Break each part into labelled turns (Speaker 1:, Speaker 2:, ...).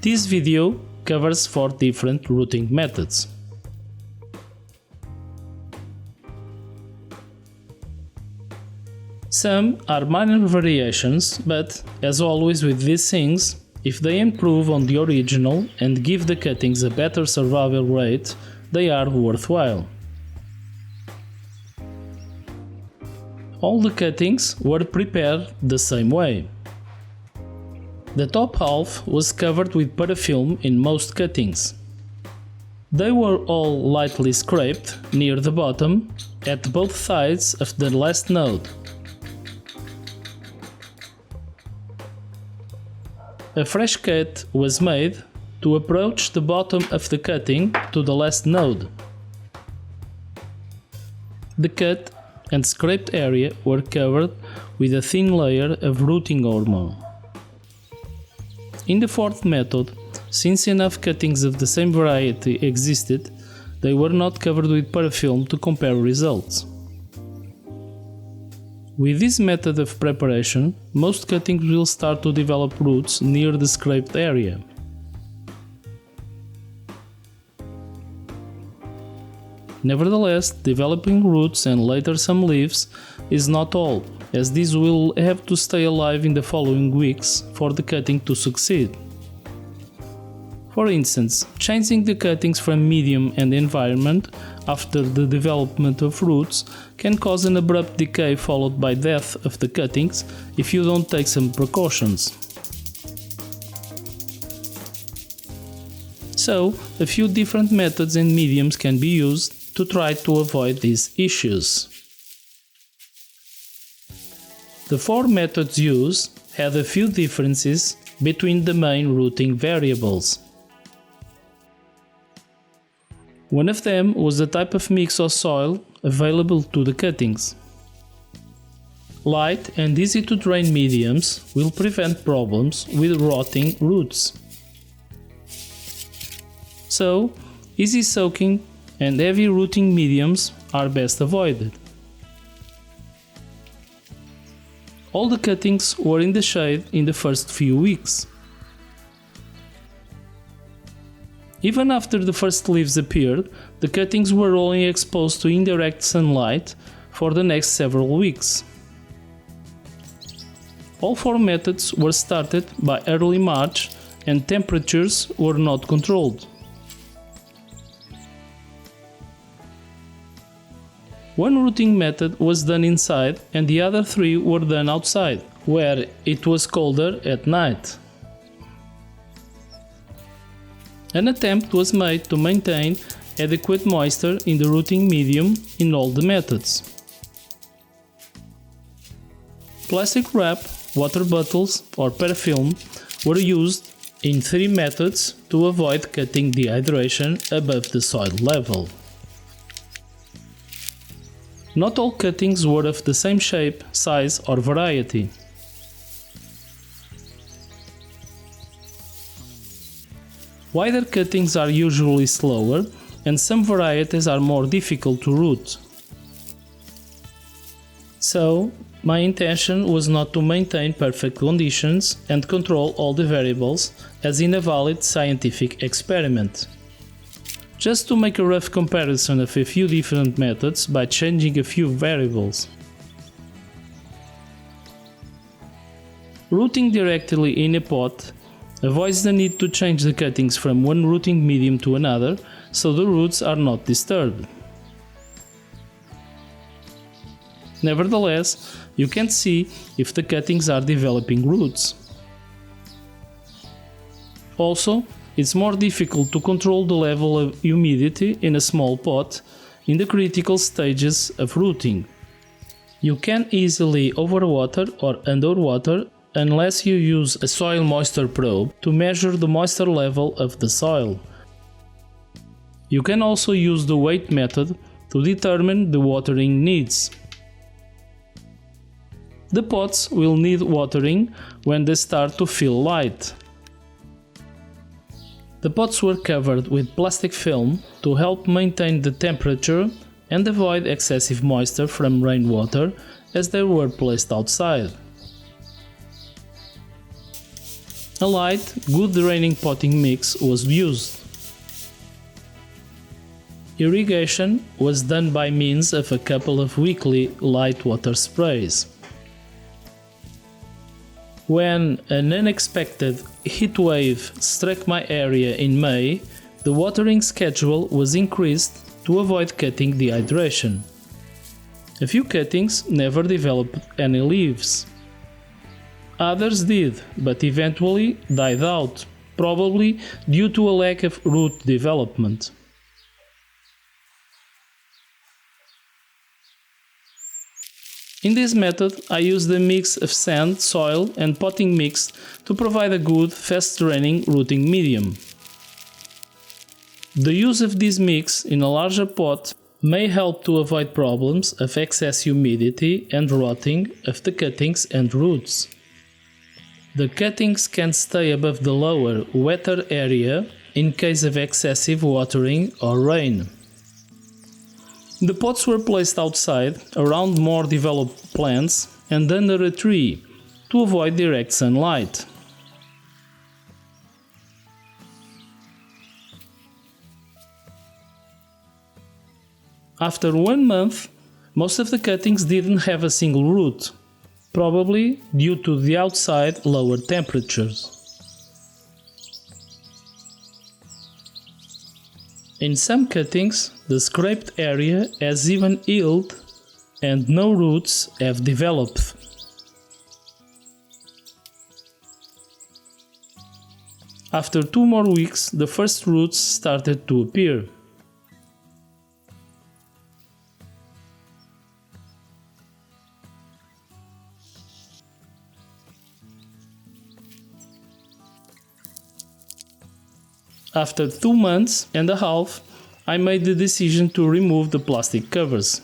Speaker 1: This video covers 4 different routing methods. Some are minor variations, but, as always with these things, if they improve on the original and give the cuttings a better survival rate, they are worthwhile. All the cuttings were prepared the same way. The top half was covered with parafilm in most cuttings. They were all lightly scraped near the bottom at both sides of the last node. A fresh cut was made to approach the bottom of the cutting to the last node. The cut and scraped area were covered with a thin layer of routing hormone. In the fourth method, since enough cuttings of the same variety existed, they were not covered with parafilm to compare results. With this method of preparation, most cuttings will start to develop roots near the scraped area. Nevertheless, developing roots and later some leaves is not all, as these will have to stay alive in the following weeks for the cutting to succeed. For instance, changing the cuttings from medium and environment after the development of roots can cause an abrupt decay followed by death of the cuttings if you don't take some precautions. So, a few different methods and mediums can be used to try to avoid these issues. The 4 methods used had a few differences between the main routing variables. One of them was the type of mix of soil available to the cuttings. Light and easy to drain mediums will prevent problems with rotting roots. So, easy soaking and heavy rooting mediums are best avoided. All the cuttings were in the shade in the first few weeks. Even after the first leaves appeared, the cuttings were only exposed to indirect sunlight for the next several weeks. All 4 methods were started by early March and temperatures were not controlled. One routing method was done inside and the other 3 were done outside, where it was colder at night. An attempt was made to maintain adequate moisture in the routing medium in all the methods. Plastic wrap, water bottles or parafilm were used in 3 methods to avoid cutting dehydration above the soil level. Not all cuttings were of the same shape, size or variety. Wider cuttings are usually slower, and some varieties are more difficult to root. So, my intention was not to maintain perfect conditions and control all the variables, as in a valid scientific experiment. Just to make a rough comparison of a few different methods by changing a few variables. Rooting directly in a pot avoids the need to change the cuttings from one routing medium to another, so the roots are not disturbed. Nevertheless, you can see if the cuttings are developing roots. Also, it's more difficult to control the level of humidity in a small pot in the critical stages of rooting. You can easily overwater or underwater unless you use a soil moisture probe to measure the moisture level of the soil. You can also use the weight method to determine the watering needs. The pots will need watering when they start to feel light. The pots were covered with plastic film to help maintain the temperature and avoid excessive moisture from rainwater as they were placed outside. A light, good draining potting mix was used. Irrigation was done by means of a couple of weekly light water sprays. When an unexpected heat wave struck my area in May, the watering schedule was increased to avoid cutting dehydration. A few cuttings never developed any leaves. Others did, but eventually died out, probably due to a lack of root development. In this method, I used a mix of sand, soil and potting mix to provide a good, fast-draining rooting medium. The use of this mix in a larger pot may help to avoid problems of excess humidity and rotting of the cuttings and roots. The cuttings can stay above the lower, wetter area in case of excessive watering or rain. The pots were placed outside, around more developed plants and under a tree, to avoid direct sunlight. After 1 month, most of the cuttings didn't have a single root, probably due to the outside lower temperatures. In some cuttings, the scraped area has even healed and no roots have developed. After 2 more weeks, the first roots started to appear. After 2 months and a half, I made the decision to remove the plastic covers.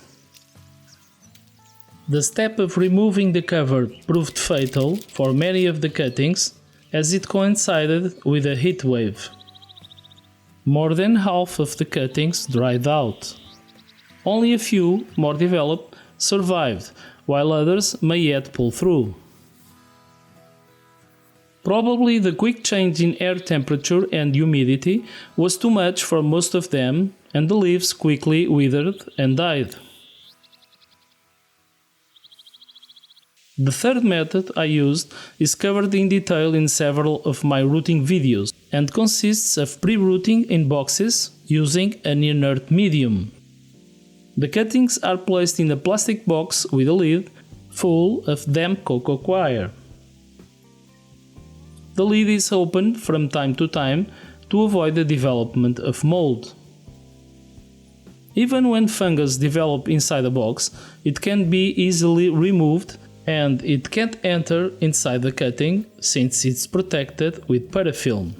Speaker 1: The step of removing the cover proved fatal for many of the cuttings as it coincided with a heat wave. More than half of the cuttings dried out. Only a few, more developed, survived, while others may yet pull through. Probably the quick change in air temperature and humidity was too much for most of them, and the leaves quickly withered and died. The third method I used is covered in detail in several of my rooting videos and consists of pre-rooting in boxes using an inert medium. The cuttings are placed in a plastic box with a lid full of damp cocoa coir. The lid is opened from time to time to avoid the development of mold. Even when fungus develop inside a box, it can be easily removed and it can't enter inside the cutting since it's protected with parafilm.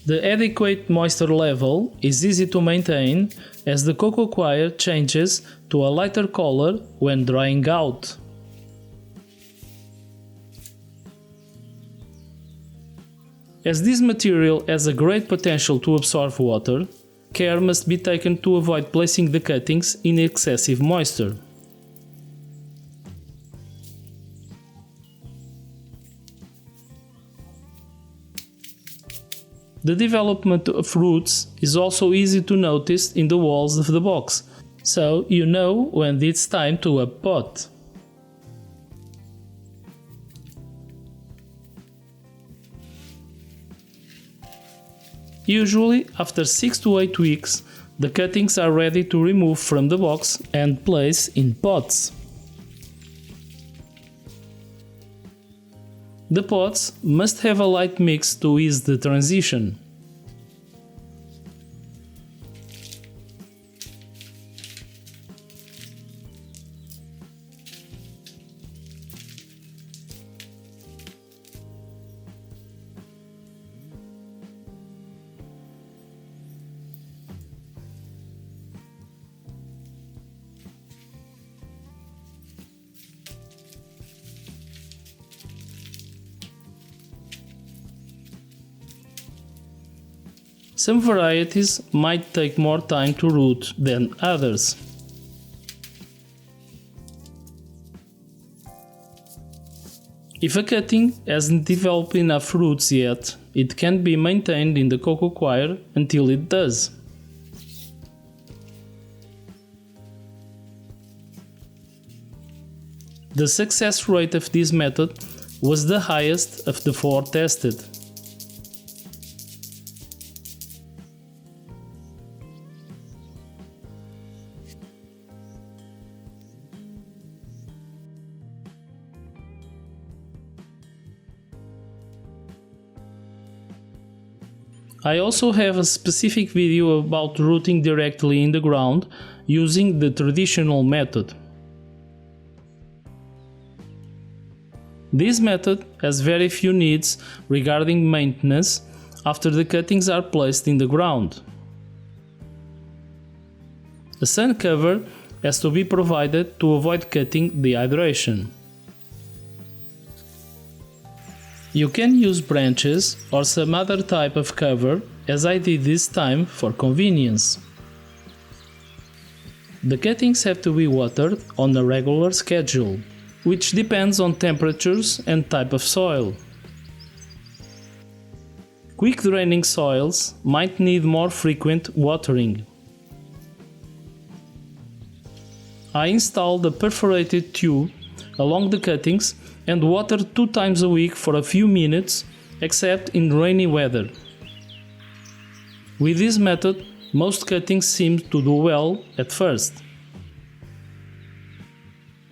Speaker 1: The adequate moisture level is easy to maintain as the cocoa coir changes to a lighter color when drying out. As this material has a great potential to absorb water, care must be taken to avoid placing the cuttings in excessive moisture. The development of roots is also easy to notice in the walls of the box, so you know when it's time to uppot. Usually, after 6 to 8 weeks, the cuttings are ready to remove from the box and place in pots. The pots must have a light mix to ease the transition. Some varieties might take more time to root than others. If a cutting hasn't developed enough roots yet, it can be maintained in the cocoa coir until it does. The success rate of this method was the highest of the 4 tested. I also have a specific video about rooting directly in the ground using the traditional method. This method has very few needs regarding maintenance after the cuttings are placed in the ground. A sun cover has to be provided to avoid cutting dehydration. You can use branches or some other type of cover, as I did this time for convenience. The cuttings have to be watered on a regular schedule, which depends on temperatures and type of soil. Quick draining soils might need more frequent watering. I installed a perforated tube along the cuttings and water 2 times a week for a few minutes, except in rainy weather. With this method, most cuttings seem to do well at first.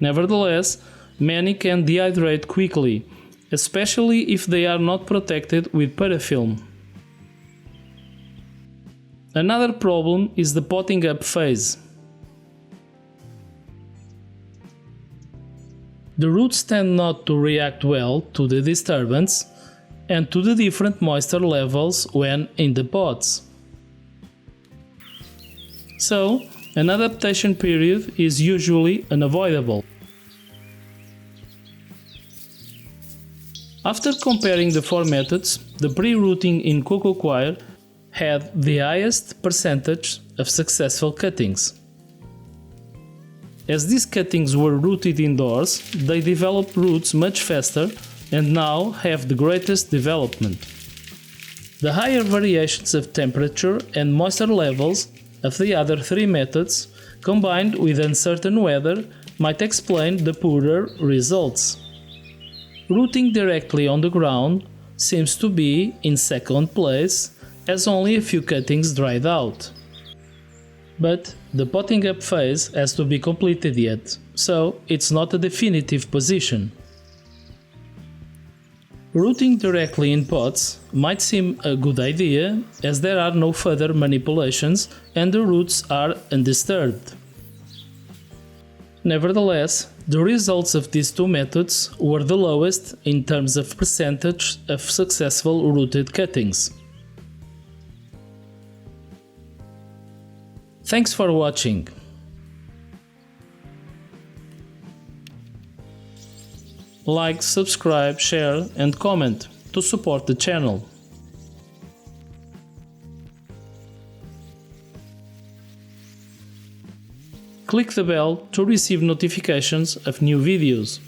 Speaker 1: Nevertheless, many can dehydrate quickly, especially if they are not protected with parafilm. Another problem is the potting up phase. The roots tend not to react well to the disturbance and to the different moisture levels when in the pots. So, an adaptation period is usually unavoidable. After comparing the 4 methods, the pre-rooting in cocoa coir had the highest percentage of successful cuttings. As these cuttings were rooted indoors, they developed roots much faster and now have the greatest development. The higher variations of temperature and moisture levels of the other 3 methods, combined with uncertain weather, might explain the poorer results. Rooting directly on the ground seems to be in second place, as only a few cuttings dried out. But the potting up phase has to be completed yet, so it's not a definitive position. Rooting directly in pots might seem a good idea, as there are no further manipulations and the roots are undisturbed. Nevertheless, the results of these 2 methods were the lowest in terms of percentage of successful rooted cuttings. Thanks for watching. Like, subscribe, share and comment to support the channel. Click the bell to receive notifications of new videos.